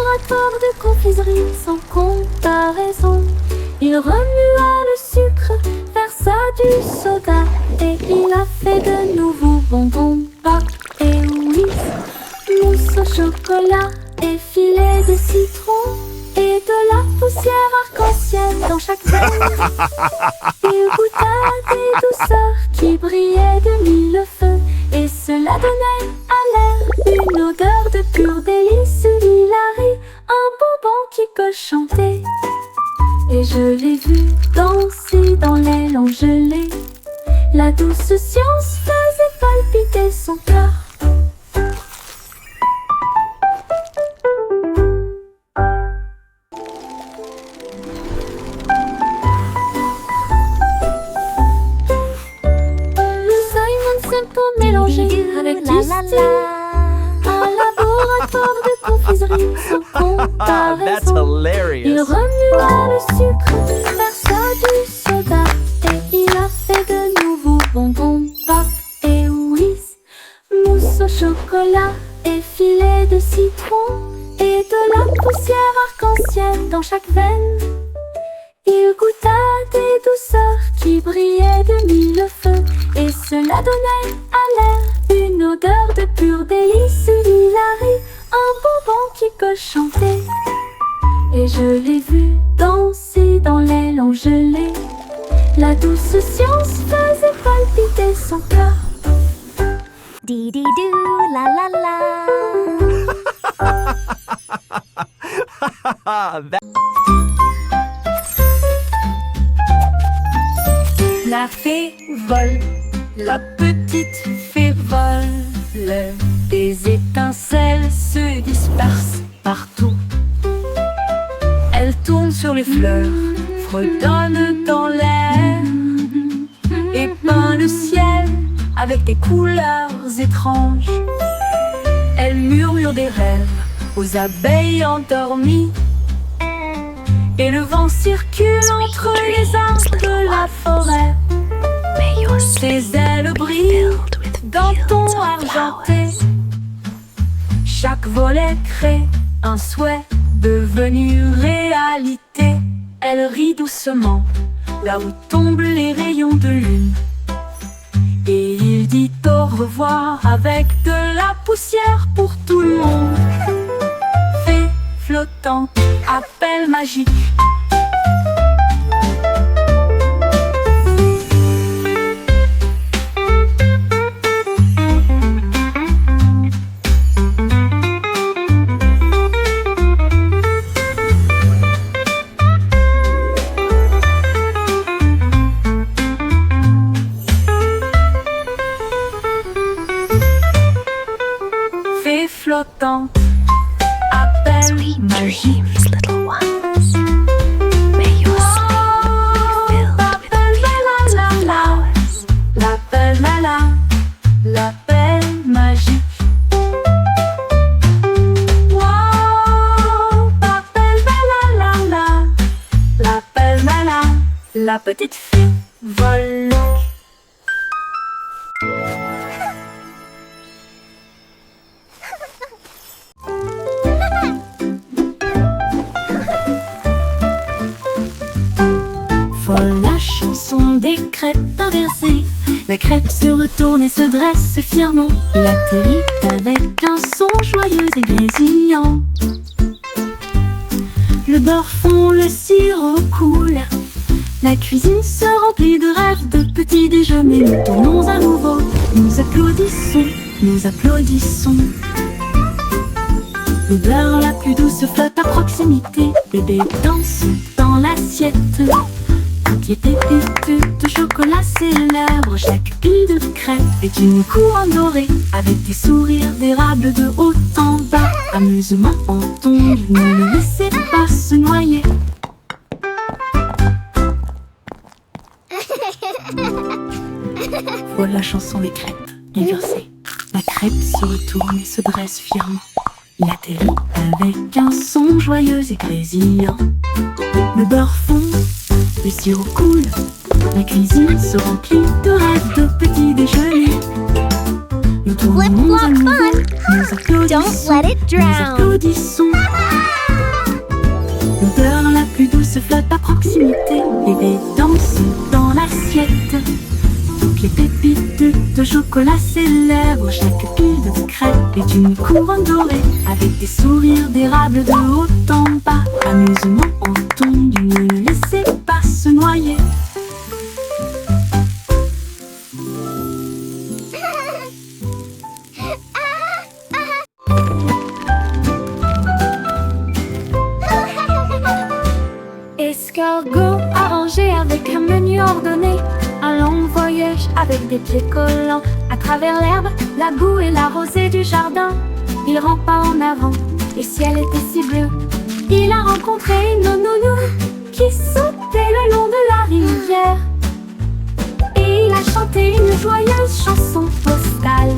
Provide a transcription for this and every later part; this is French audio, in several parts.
laboratoire de confiserie sans comparaison. Il remua le sucre, versa du soda, et il a fait de nouveaux bonbons, pâte et whisk, mousse au chocolat et filet de citron, et de la poussière arc-en-ciel dans chaque veine. Il goûta des douceurs qui brillaient de mille feux, et cela donnait à l'air une odeur de pur délice. Il arrive un bonbon qui peut chanter, et je l'ai vu danser dans l'aile en gelée. La douce science faisait palpiter son cœur. Pour mélanger avec du style, un laboratoire de confiserie sans comparaison. That's hilarious. Il remua le sucre, versa du soda, et il a fait de nouveaux bonbons, pâte et whisk, mousse au chocolat et filet de citron, et de la poussière arc-en-ciel dans chaque veine. Il goûta des douceurs qui brillaient de mille feux, et cela donnait à l'air une odeur de pur délice. Il arrive un bonbon qui peut chanter, et je l'ai vu danser dans l'aile en gelée. La douce science faisait palpiter son cœur. Di-di-doo, la la la. La fée vole, la petite fée vole, des étincelles se dispersent partout. Elle tourne sur les fleurs, fredonne dans l'air, et peint le ciel avec des couleurs étranges. Elle murmure des rêves aux abeilles endormies, et le vent circule entre les arbres de la forêt. Ses ailes brillent d'un ton argenté. Chaque volet crée un souhait devenu réalité. Elle rit doucement là où tombent les rayons de lune, et il dit au revoir avec de la poussière pour tout le monde. Fée flottante, appel magique. Fée flottante, appel magique. Little ones, may your sleep be filled with the flowers. L'appel l'appel magique. Wow, l'appel la petite fée vole. Folle la chanson des crêpes inversées. La crêpe se retourne et se dresse fièrement. Il atterrit avec un son joyeux et grésillant. Le beurre fond, le sirop coule. La cuisine se remplit de rêves de petits déjeuners. Nous tournons à nouveau, nous applaudissons, nous applaudissons. L'odeur la plus douce flotte à proximité. Bébé danse dans l'assiette. Qui était pépite de chocolat célèbre. Chaque pile de crêpes est une couronne dorée, avec des sourires d'érable de haut en bas. Amusement en tombe, ne le laissez pas se noyer. Voilà la chanson des crêpes inversées. La crêpe se retourne et se dresse fièrement. Il atterrit avec un son joyeux et grésillant. Le beurre fond, le sirop coule. La cuisine se remplit de rêves de petits déjeuners. Nous tournons à nouveau, nous applaudissons, Don't let it nous drown. applaudissons. de chocolat célèbre. Chaque pile de crêpes est une couronne dorée, avec des sourires d'érable de haut en bas. Amusement entendu, ne le laissez pas se noyer. Escargot arrangé avec un menu ordonné, un long voyage avec des pieds collants à travers l'herbe, la boue et la rosée du jardin. Il rampe pas en avant, le ciel était si bleu. Il a rencontré une nounou qui sautait le long de la rivière, et il a chanté une joyeuse chanson postale.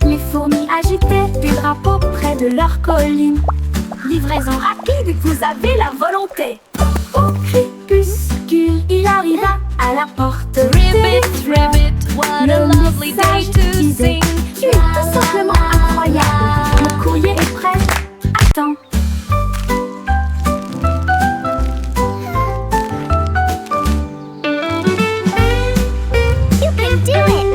Les fourmis agitaient des drapeaux près de leur colline. Livraison rapide, vous avez la volonté. Au crépuscule, il arriva à la porte. Ribbit, ribbit, what a lovely day to sing. Tu es tout simplement incroyable. Le courrier est prêt. Attends. You can do it!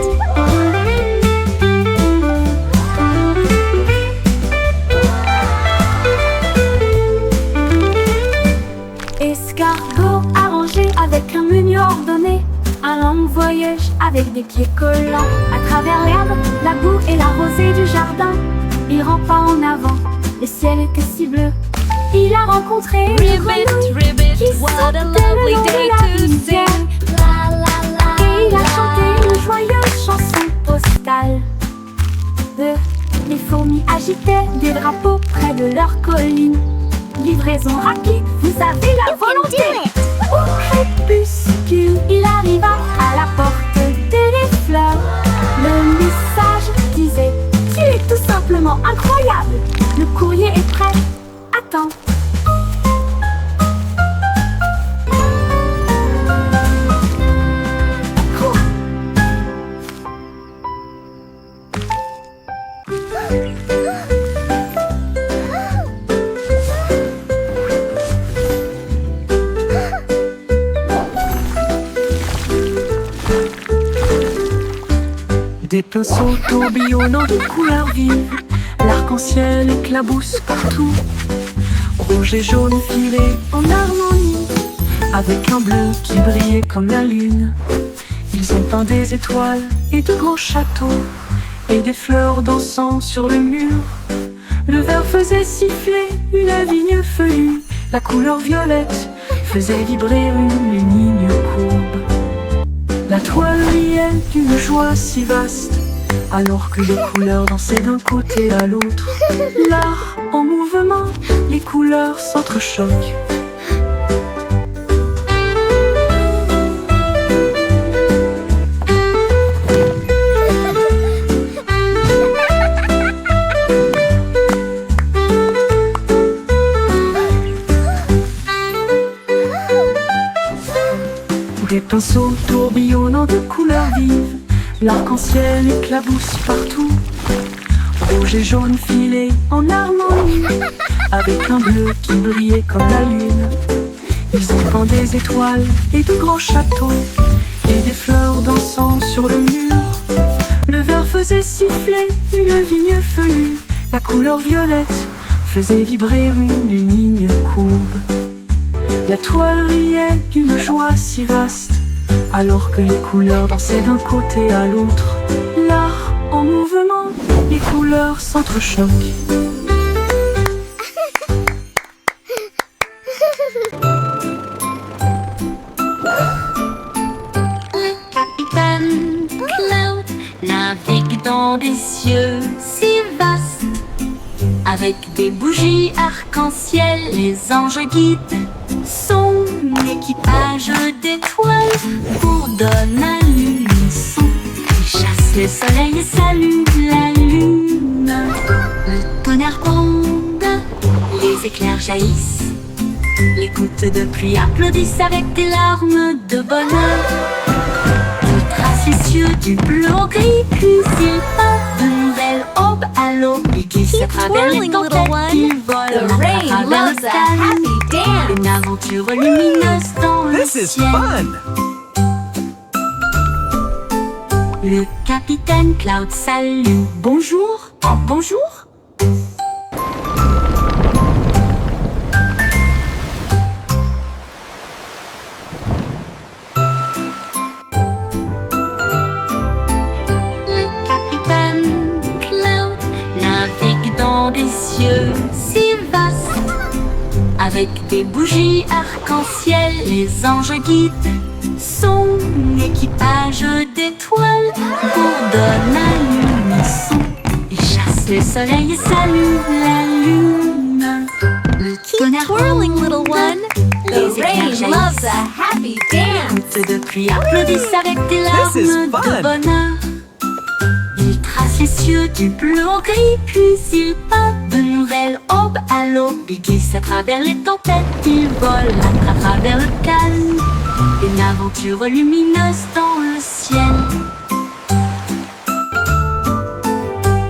Escargot arrangé avec un menu ordonné, un long voyage avec des pieds collants à travers l'herbe, la boue et la rosée du jardin. Il rampe pas en avant, le ciel était si bleu. Il a rencontré une Ribbit, grenouille ribbit, qui what sautait a le lovely long de day la to rivière, sing. La la la. et il a chanté une joyeuse chanson postale. Les fourmis agitaient des drapeaux près de leur colline. Livraison rapide, vous avez la volonté. Au crépuscule, il arriva à la porte des fleurs. Le message disait: tu es tout simplement incroyable. Le courrier est prêt. Attends. Cours. Des pinceaux tourbillonnants de couleurs vives, l'arc-en-ciel éclabousse partout. Rouge et jaune filés en harmonie, avec un bleu qui brillait comme la lune. Ils ont peint des étoiles et de gros châteaux, et des fleurs dansant sur le mur. Le vert faisait siffler une vigne feuillue, la couleur violette faisait vibrer une ligne courbe. La toile riait d'une joie si vaste, alors que les couleurs dansaient d'un côté à l'autre. L'art en mouvement, les couleurs s'entrechoquent. Des pinceaux tourbillonnants de couleurs vives, l'arc-en-ciel éclabousse partout. Rouge et jaune filés en harmonie, avec un bleu qui brillait comme la lune. Ils ont peint des étoiles et de grands châteaux, et des fleurs dansant sur le mur. Le vert faisait siffler une vigne feuillue, la couleur violette faisait vibrer une ligne courbe. La toile riait d'une joie si vaste, alors que les couleurs dansaient d'un côté à l'autre. L'art en mouvement, les couleurs s'entrechoquent. Le capitaine Cloud navigue dans des cieux si vastes, avec des bougies arc-en-ciel, les anges guident son équipage d'étoiles bourdonne à l'unisson. Il chasse le soleil et salue la lune. Le tonnerre gronde, les éclairs jaillissent, les gouttes de pluie applaudissent avec des larmes de bonheur. Il trace les cieux du bleu au gris, puis il peint de nouvelles aubes à l'aube. Il glisse à travers les tempêtes, il vole à travers le ciel. Une aventure lumineuse dans le This is ciel. fun! Le capitaine Cloud salue. Bonjour, oh, bonjour. Le capitaine Cloud navigue dans des cieux si vastes. Avec des bougies arc-en-ciel, les anges guident son équipage d'étoiles bourdonne à l'unisson et chasse le soleil et salue la lune. Le Keep twirling, little one. les The rain éclairs loves a jaillissent. happy dance. Toutes de pluie applaudissent avec des larmes This is de fun. bonheur. Il trace les cieux du bleu au gris, puis il peint de nouvelles aubes à l'aube. Il glisse à travers les tempêtes, il vole à travers le calme. Une aventure lumineuse dans le ciel.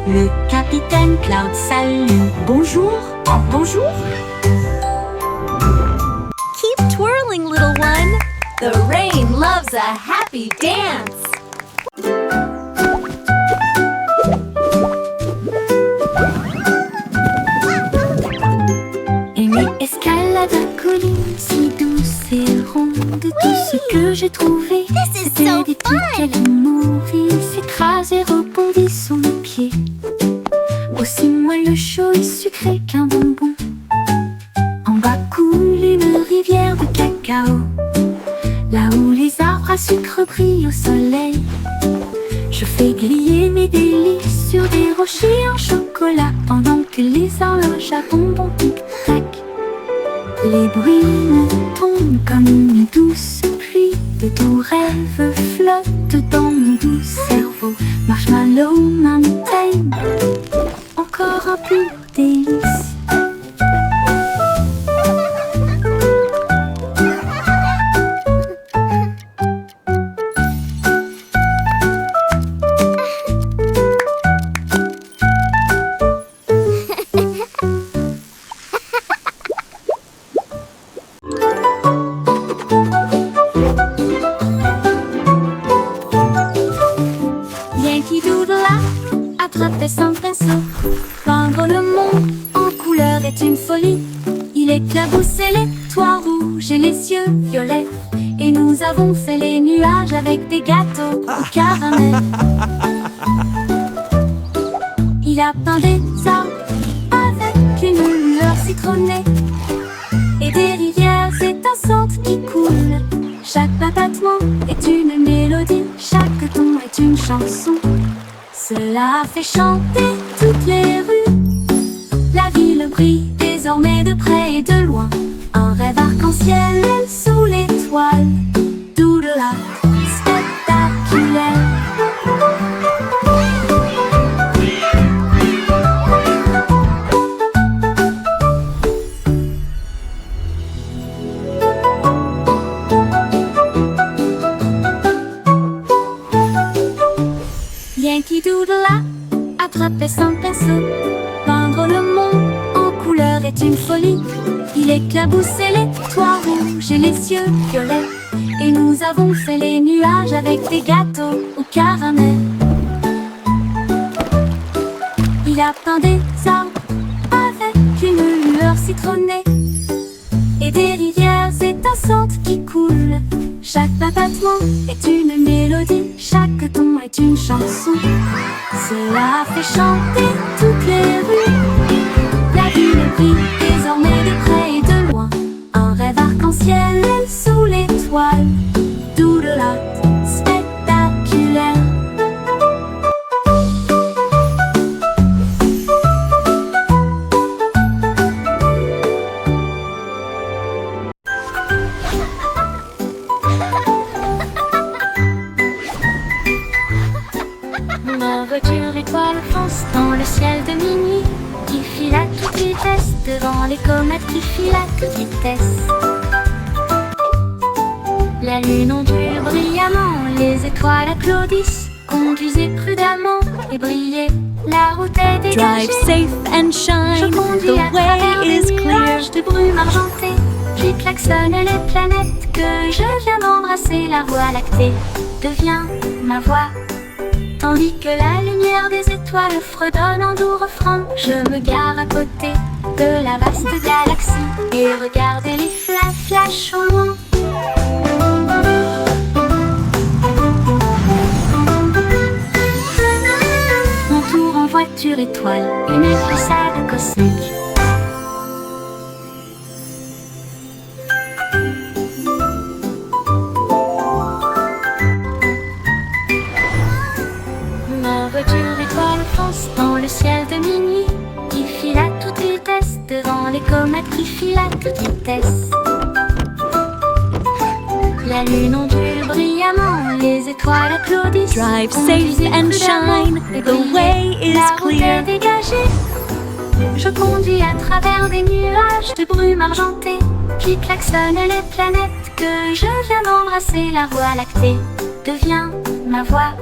Le capitaine Cloud salue. Bonjour, oh, bonjour. Keep twirling, little one. The rain loves a happy dance. Amy escalade la colline si douce et ronde. Tout ce que j'ai trouvé, This is c'était so des fun. petits animaux. Il s'écrase et rebondit sous mes pieds. Aussi moelleux, chaud et sucré qu'un bonbon. En bas coule une rivière de cacao. Là où les arbres à sucre brillent au soleil. Je fais griller mes délices sur des rochers en chocolat pendant que les horloges à bonbons tic-tac. Les bruits me tombent comme une douce pluie. De doux rêves flottent dans mon doux cerveau. Marshmallow Mountain, encore un peu de délices. Yankee Doodle a attrapé son pinceau. Peindre le monde en couleur est une folie. Il éclaboussait les toits rouges et les cieux violets. Et nous avons fait les nuages avec des gâteaux au caramel. Il a peint des arbres avec une lueur citronnée. Et des rivières étincelantes qui coulent. Chaque battement est une mélodie, chaque ton est une chanson. Cela a fait chanter toutes les rues. La ville brille désormais de près et de loin. Un rêve arc-en-ciel sous l'étoile. Doodle-la, spectaculaire. Yankee Doodle a attrapé son pinceau. Peindre le monde en couleur est une folie. Il éclaboussait les toits rouges et les cieux violets. Et nous avons fait les nuages avec des gâteaux au caramel. Il a peint des arbres avec une lueur citronnée. Et des rivières étincelantes qui coulent. Chaque battement est une mélodie, chaque ton est une chanson. Cela a fait chanter toutes les rues. La ville brille désormais de près et de loin. Un rêve arc-en-ciel sous l'étoile. Doodle-la, spectaculaire. Ma voiture étoile fonce dans le ciel de minuit, qui file à toute vitesse devant les comètes qui filent à toute vitesse. La lune ondule brillamment, les étoiles applaudissent. Conduisez prudemment et brillez, la route est dégagée. Drive safe and Je shine. conduis à The travers way les is clear. nuages de brume argentée. J'y klaxonne les planètes que je viens d'embrasser. La voie lactée devient ma voix. Tandis que la lumière des étoiles fredonne en doux refrain, je me gare à côté de la vaste galaxie et regarde les flashs au loin. Mon tour en voiture étoile, une glissade cosmique. Ma voiture étoile fonce dans le ciel de minuit, qui file à toute vitesse devant les comètes qui filent à toute vitesse. La lune ondule brillamment, les étoiles applaudissent. Drive safe and shine, the way is La route clear. est dégagée. Je conduis à travers des nuages de brume argentée qui klaxonnent les planètes que je viens d'embrasser. La voie lactée devient ma voix.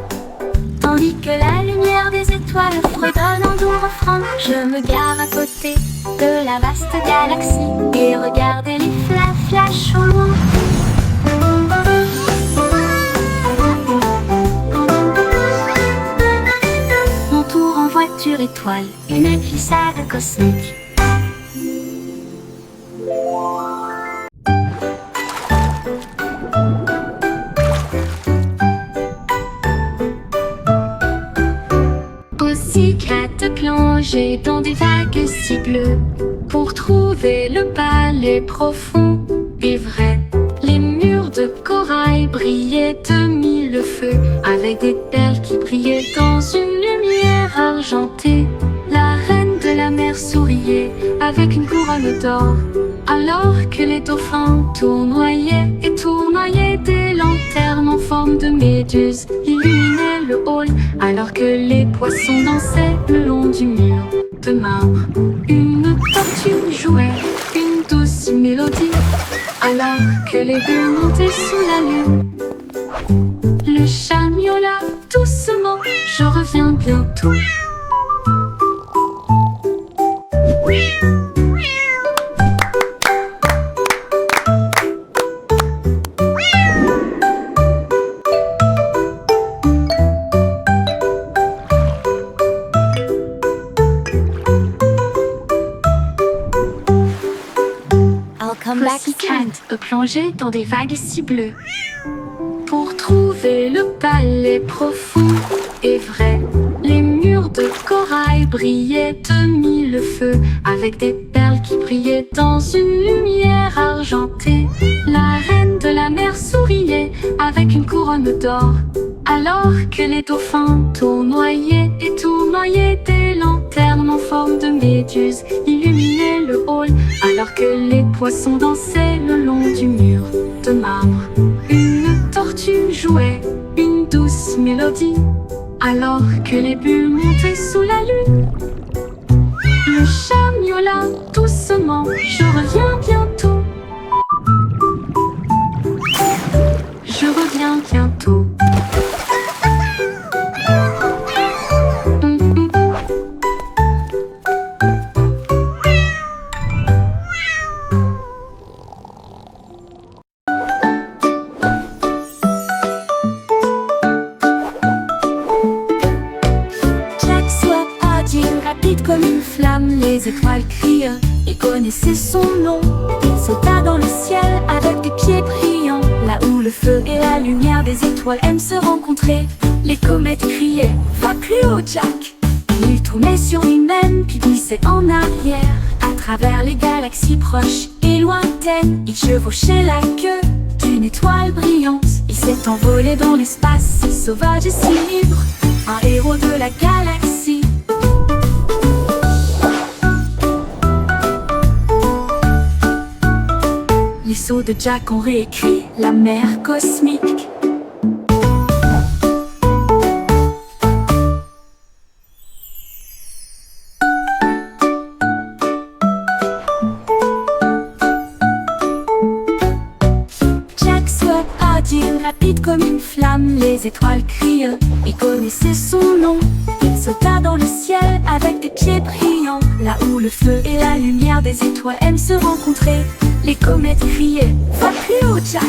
Tandis que la lumière des étoiles fredonne en doux refrain, je me gare à côté de la vaste galaxie et regarde les flashs au loin. Mon tour en voiture étoile, une glissade cosmique. Aussi qu'à plonger dans des vagues si bleues pour trouver le palais profond et vrai. Les murs de corail brillaient de mille feux avec des perles qui brillaient dans une lumière argentée. La reine de la mer souriait avec une couronne d'or, alors que les dauphins tournoyaient et tournoyaient. Des lanternes en forme de méduse illuminaient le hall, alors que les poissons dansaient le long du mur de marbre. Une tortue jouait une douce mélodie, alors que les bulles montaient sous la lune. Le chat miaula doucement, je reviens bientôt. I'll come back soon. Pussycat plongeait dans des vagues si bleues pour trouver le palais profond et vrai. Les murs de corail brillaient de mille feux avec des perles qui brillaient dans une lumière argentée. La reine de la mer souriait avec une couronne d'or, alors que les dauphins tournoyaient et tournoyaient. Des lanternes en forme de méduse illuminaient le hall, alors que les poissons dansaient le long du mur de marbre. Une tortue jouait une douce mélodie, alors que les bulles montaient sous la lune. Le chat miaula doucement, je reviens bientôt. Je reviens bientôt. Jack soit agile, rapide comme une flamme, les étoiles crient et connaissaient son nom. Il sauta dans le ciel avec des pieds brillants, là où le feu et la lumière des étoiles aiment se rencontrer. Les comètes criaient, va plus haut Jack. Il tournait sur lui-même puis glissait en arrière, à travers les galaxies proches et lointaines. Il chevauchait la queue d'une étoile brillante. Il s'est envolé dans l'espace, si sauvage et si libre, un héros de la galaxie. Les sauts de Jack ont réécrit la mer cosmique. Jack soit agile, rapide comme une flamme, les étoiles crient et connaissaient son nom. Il sauta dans le ciel avec des pieds brillants, là où le feu et la lumière des étoiles aiment se rencontrer. Les comètes criaient, va plus haut Jack.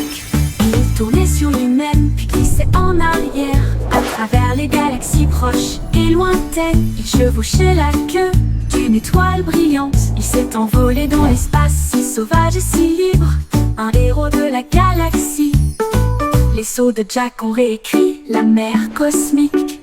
tourner sur lui-même puis glisser en arrière. À travers les galaxies proches et lointaines, il chevauchait la queue d'une étoile brillante. Il s'est envolé dans l'espace, si sauvage et si libre, un héros de la galaxie. Les sauts de Jack ont réécrit la mer cosmique.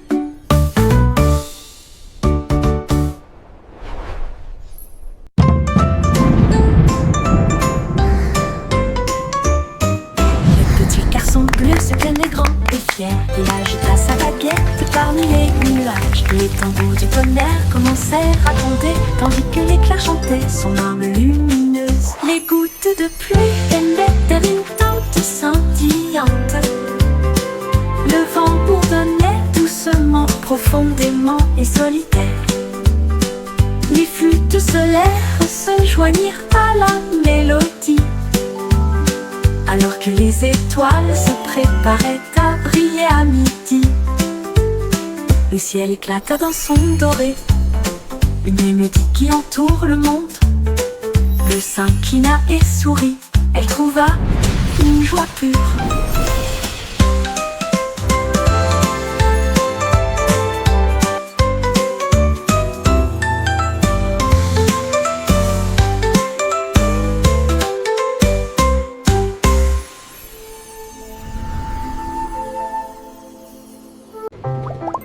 Le petit garçon bleu se tenait grand et fier. Il agita sa baguette parmi les nuages. Les tambours du tonnerre commencèrent à tomber, tandis que l'éclair chantait son arme lumineuse. Les gouttes de pluie émettaient une teinte scintillante. Le vent bourdonnait doucement, profondément et solitaire. Les flûtes solaires se joignirent à la mélodie, alors que les étoiles se préparaient à briller à midi. Le ciel éclata d'un son doré, une mélodie qui entoure le monde. Le s'inclina et sourit, elle trouva une joie pure.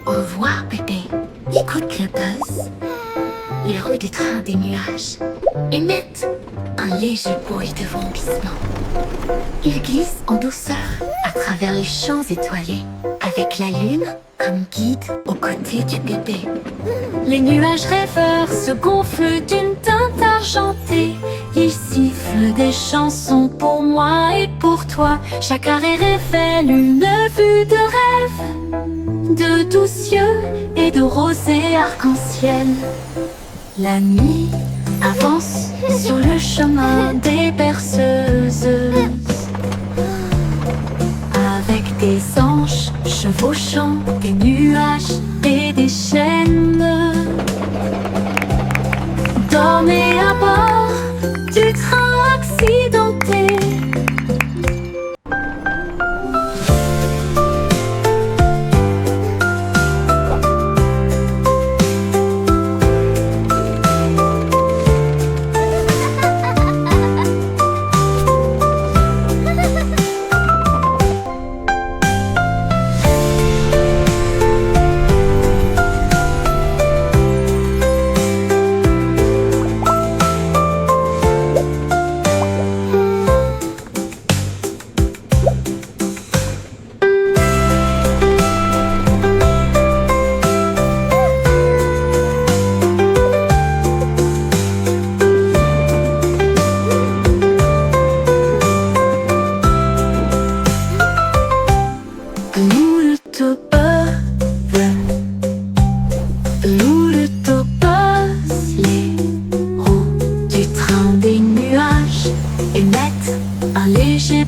Au revoir, bébé. Écoute le buzz. Les roues du train des nuages émettent un léger bruit de vomissement. Il glisse en douceur à travers les champs étoilés, avec la lune comme guide aux côtés du bébé. Les nuages rêveurs se gonflent d'une teinte argentée. Ils sifflent des chansons pour moi et pour toi. Chaque arrêt révèle une vue de rêve, de doux cieux et de rosée arc-en-ciel. La nuit avance sur le chemin des berceuses, avec des anges chevauchant des nuages et des chaînes. Dormez à bord du train accidenté.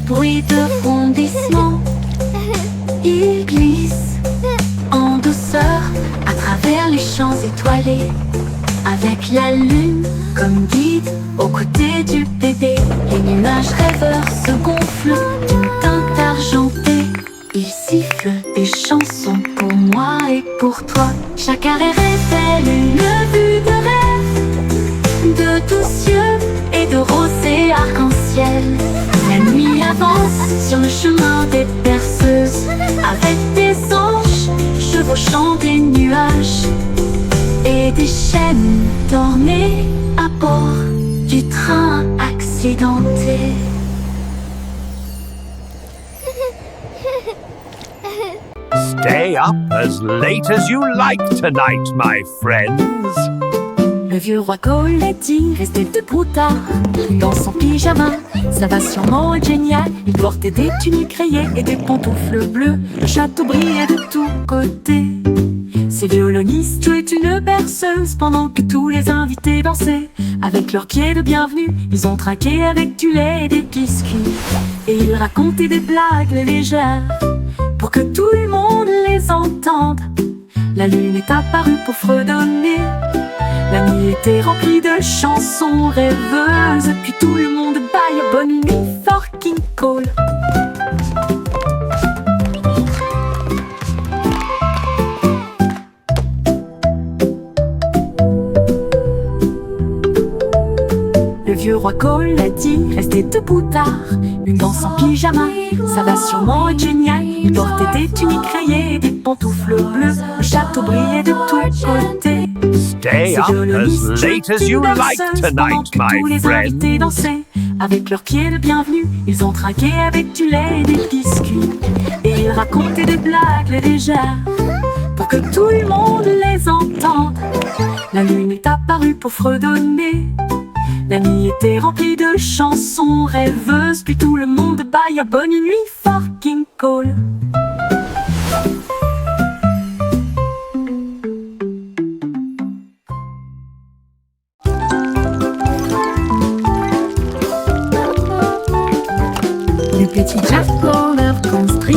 Bruit de fondissement, il glisse en douceur à travers les champs étoilés, avec la lune comme guide aux côtés du bébé. Les nuages rêveurs se gonflent d'une teinte argentée. Ils sifflent des chansons pour moi et pour toi. Chaque arrêt révèle une vue de rêve, de doux cieux et de rosée arc-en-ciel. La nuit avance sur le chemin des berceuses, avec des anges chevauchant des nuages et des chaînes. Dormez à bord du train accidenté. Stay up as late as you like tonight, my friends. Le vieux roi Coletti restait debout tard, dans son pyjama. Ça va sûrement être génial. Il portait des tuniques rayées et des pantoufles bleues. Le château brillait de tous côtés. Ses violonistes jouaient une berceuse pendant que tous les invités dansaient. Avec leurs pieds de bienvenue, ils ont trinqué avec du lait et des biscuits. Et ils racontaient des blagues légères pour que tout le monde les entende. La lune est apparue pour fredonner. La nuit était remplie de chansons rêveuses. Puis tout le monde baille bonne nuit, fucking call. Le vieux roi Cole a dit, restez debout tard. Une danse en pyjama, ça va sûrement être génial. Il portait des tuniques rayées, des pantoufles bleues. Le château brillait de tous côtés. Stay up as late as you like tonight, Tous my les friend. invités dansaient avec leurs pieds de bienvenue. Ils ont trinqué avec du lait et des biscuits. Et ils racontaient des blagues légères pour que tout le monde les entende. La lune est apparue pour fredonner. La nuit était remplie de chansons rêveuses. Puis tout le monde baille bonne nuit, fucking Cole. Le petit Jack Horner construit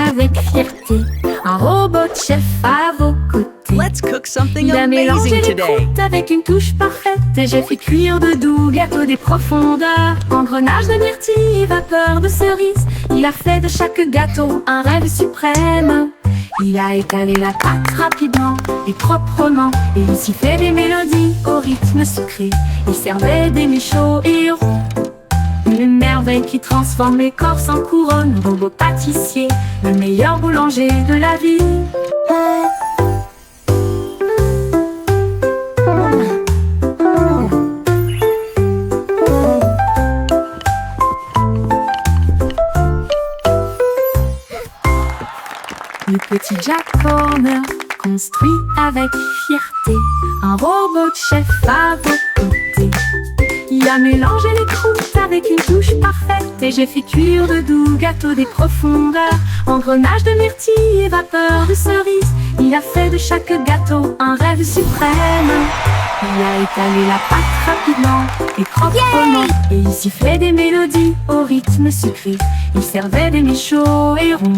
avec fierté un robot de chef à vos côtés. Let's cook something Il a mélangé amazing les today. croûtes avec une touche parfaite. Et j'ai fait cuire de doux gâteaux des profondeurs. Engrenage de myrtille et vapeur de cerise. Il a fait de chaque gâteau un rêve suprême. Il a étalé la pâte rapidement et proprement. Et il s'y fait des mélodies au rythme sucré. Il servait des mets chauds et ronds. Une merveille qui transforme l'écorce en couronne. Robot pâtissier, le meilleur boulanger de la ville. Le petit Jack Horner construit avec fierté un robot de chef à vos côtés. Il a mélangé les croûtes avec une touche parfaite. Et j'ai fait cuire de doux gâteaux des profondeurs. Engrenage de myrtille et vapeur de cerise. Il a fait de chaque gâteau un rêve suprême. Il a étalé la pâte rapidement et proprement. Et il sifflait des mélodies au rythme sucré. Il servait des mets chauds et ronds.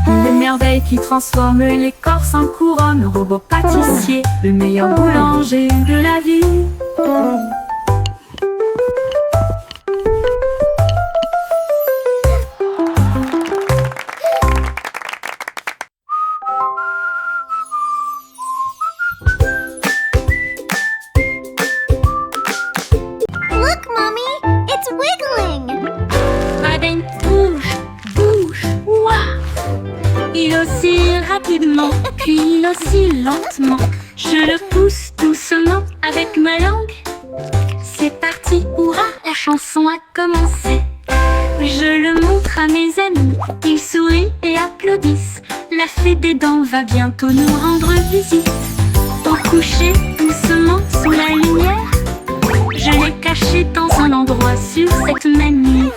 Une merveille qui transforme l'écorce en couronne. Robot pâtissier, le meilleur boulanger de la ville. Look, Mommy! It's wiggling! Madeleine bouge, bouge, ouah. Il oscille rapidement, puis il oscille lentement. Je le pousse doucement avec ma langue. C'est parti, hurrah, la chanson a commencé. Je le montre à mes amis, ils sourient et applaudissent. La fée des dents va bientôt nous rendre visite. Au coucher, doucement sous la lumière, je l'ai caché dans un endroit sur cette même nuit.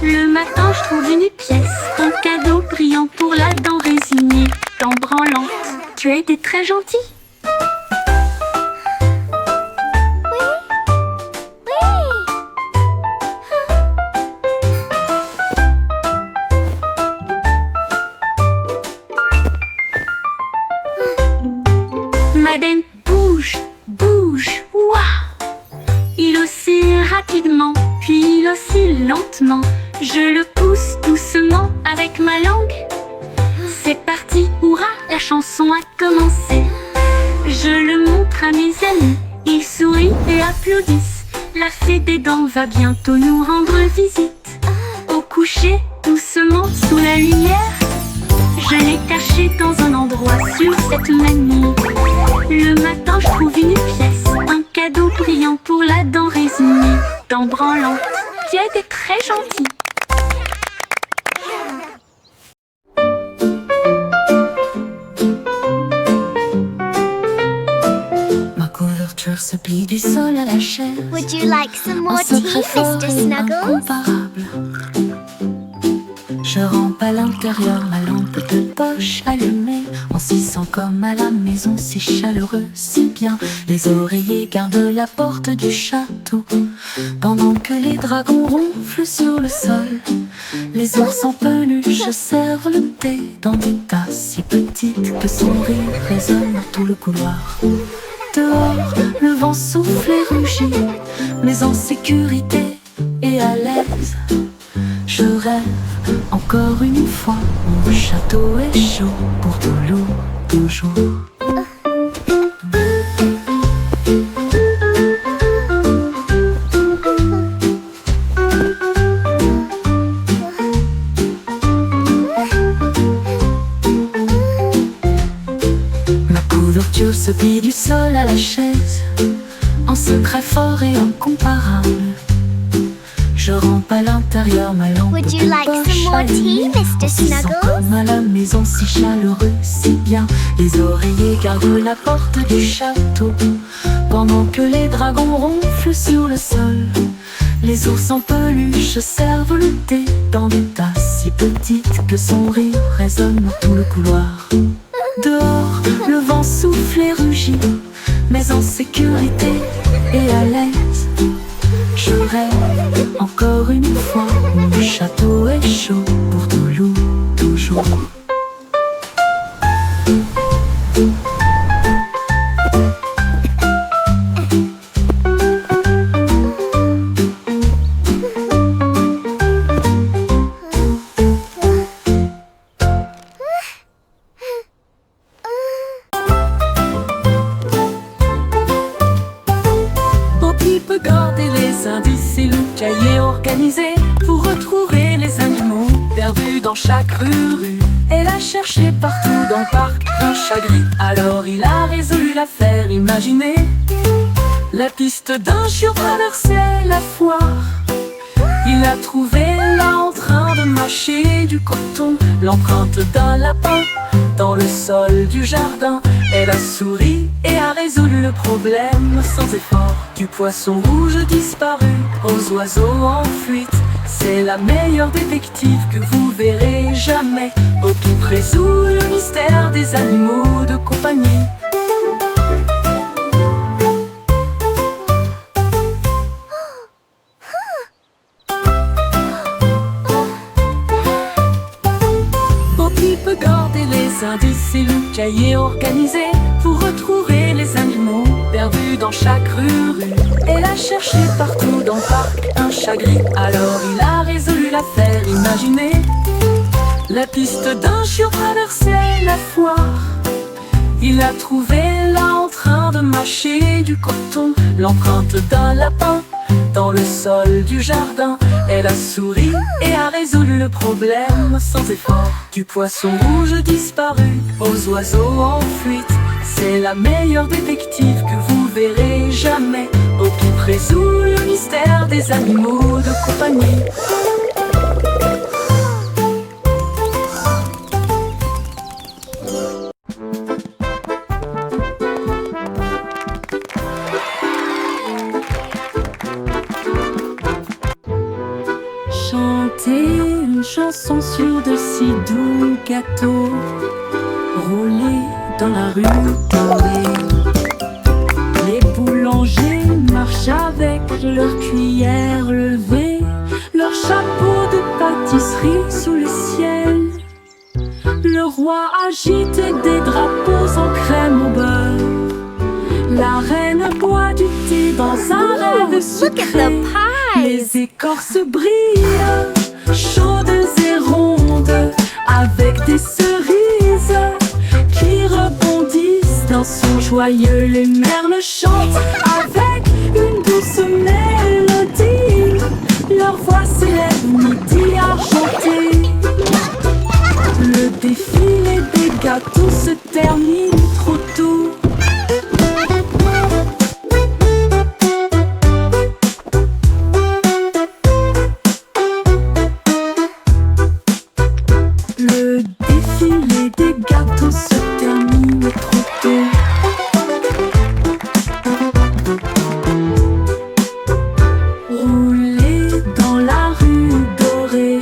Le matin, je trouve une pièce, un cadeau brillant pour la dent résignée, dent branlante. Tu as été très gentil. Madeleine bouge, bouge, ouah. Il oscille rapidement, puis il oscille lentement. Je le pousse doucement avec ma langue. C'est parti, hurrah, la chanson a commencé. Je le montre à mes amis, ils sourient et applaudissent. La fée des dents va bientôt nous rendre visite. Au coucher, doucement sous la lumière, je l'ai caché dans un endroit sur cette même nuit. Le matin, je trouve une pièce, un cadeau brillant pour la dent résignée, dent branlante. Tu as été très gentil. Ma couverture se plie du sol à la chaise. Would you like some more Un tea, secret fort Mr. et Snuggles? incomparable. Je rampe à l'intérieur, ma lampe de poche allumée. On s'y sent comme à la maison, c'est chaleureux, c'est bien. Les oreillers gardent la porte du château, pendant que les dragons ronflent sur le sol. Les ours en peluche servent le thé dans des tasses si petites que son rire résonne dans tout le couloir. Dehors, le vent souffle et rugit, mais en sécurité et à l'aise. Je rêve encore une fois, mon château est chaud pour toujours. fort et incomparable. Je rampe à l'intérieur, ma lampe Would you de like poche some more allumée. tea, Mr. On s'y sent Snuggles? comme à la maison, si chaleureux, si bien. Les oreillers gardent la porte du château, pendant que les dragons ronflent sur le sol. Les ours en peluche servent le thé dans des tasses si petites que son rire résonne dans tout le couloir. Dehors, le vent souffle et rugit, mais en sécurité et à l'aise. Je rêve encore une fois, mon château est chaud pour toujours. Poppy peut garder les indices et le cahier organisé pour retrouver les animaux perdus dans chaque rue. Elle a cherché partout dans le parc un chat gris. Alors il a résolu l'affaire imaginée. La piste d'un chiot traversait la foire. Il a trouvé là en train de mâcher du coton l'empreinte d'un lapin dans le sol du jardin. Elle a souri et a résolu le problème sans effort. Du poisson rouge disparu aux oiseaux en fuite. C'est la meilleure détective que vous verrez jamais. Poppy résout le mystère des animaux de compagnie. Poppy peut garder les indices et le cahier organisé pour retrouver les animaux perdus dans chaque rue. Elle a cherché partout dans le parc un chat gris. Alors il a résolu l'affaire imaginée. La piste d'un chiot traversait la foire. Il a trouvé là en train de mâcher du coton l'empreinte d'un lapin dans le sol du jardin. Elle a souri et a résolu le problème sans effort. Du poisson rouge disparu aux oiseaux en fuite. C'est la meilleure détective que vous verrez jamais. Poppy résout le mystère des animaux de compagnie. Chanter une chanson sur de si doux gâteaux, rouler dans la rue dorée. Les boulangers marchent avec leurs cuillères levées, leur chapeau de pâtisserie sous le ciel. Le roi agite des drapeaux en crème au beurre. La reine boit du thé dans un rêve Look at sucré. the pies! Les écorces brillent, chaudes et rondes, avec des cerises qui rebondissent dans son joyeux. Les merles chantent avec une douce mélodie. Leur voix s'élève midi argenté. Le défilé des gâteaux se termine trop tôt. Le défilé des gâteaux se termine trop tôt. Rouler dans la rue dorée.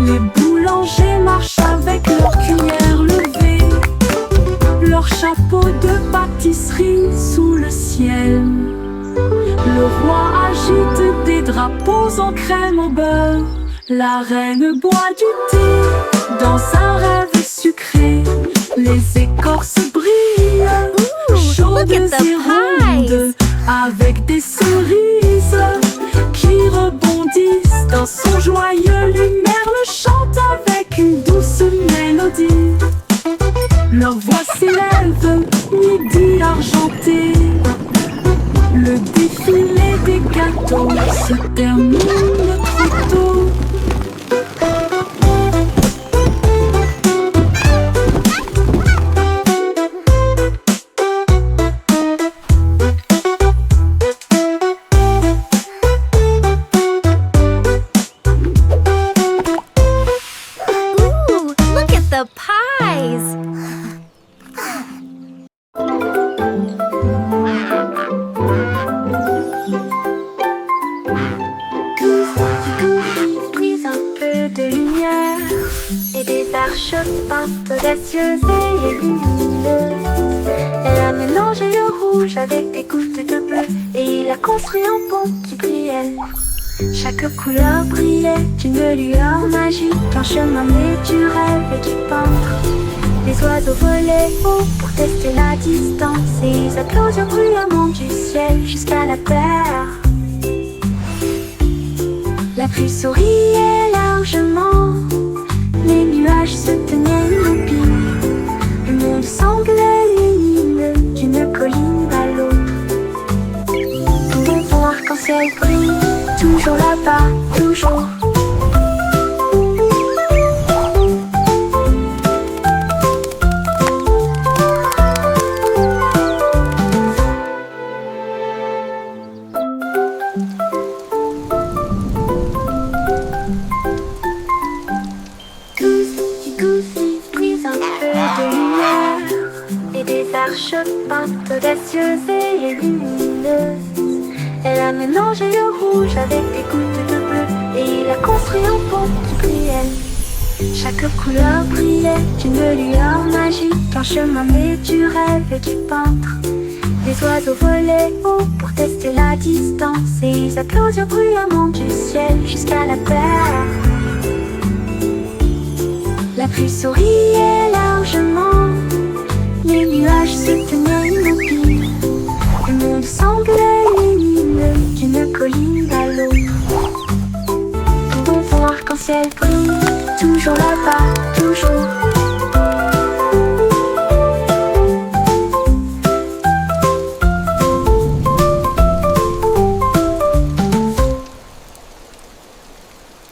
Les boulangers marchent avec leurs cuillères levées, leur chapeau de pâtisserie sous le ciel. Le roi agite des drapeaux en crème au beurre. La reine boit du thé dans un rêve sucré. Les écorces brillent, chaudes look at the et rondes, avec des cerises qui rebondissent dans son joyeux. Les merles chantent avec une douce mélodie. Leur voix s'élève, midi argenté. Le défilé des gâteaux se termine trop tôt. the pies! Brise un peu de lumière et des arches peintes audacieuses et lumineuses. Elle a mélangé le rouge avec des gouttes de bleu et il a construit un pont qui brillait. Chaque couleur brillait d'une lueur magique, un chemin né du rêve et du peintre. Les oiseaux volaient haut pour tester la distance et ils applaudirent bruyamment du ciel jusqu'à la terre. La pluie souriait largement, les nuages se tenaient immobiles. Le monde semblait lumineux d'une colline à l'autre. Ton fond arc-en-ciel brille, toujours là-bas, toujours. Peintes audacieuses et lumineuses. Elle a mélangé le rouge avec des gouttes de bleu et il a construit un pont qui brillait. Chaque couleur brillait d'une lueur magique, un chemin né du rêve et du peintre. Les oiseaux volaient haut pour tester la distance et ils applaudirent bruyamment du ciel jusqu'à la terre. La pluie souriait largement, les nuages se tenaient immobiles. Le monde semblait lumineux d'une colline à l'autre. Ton fond arc-en-ciel brille, toujours là-bas,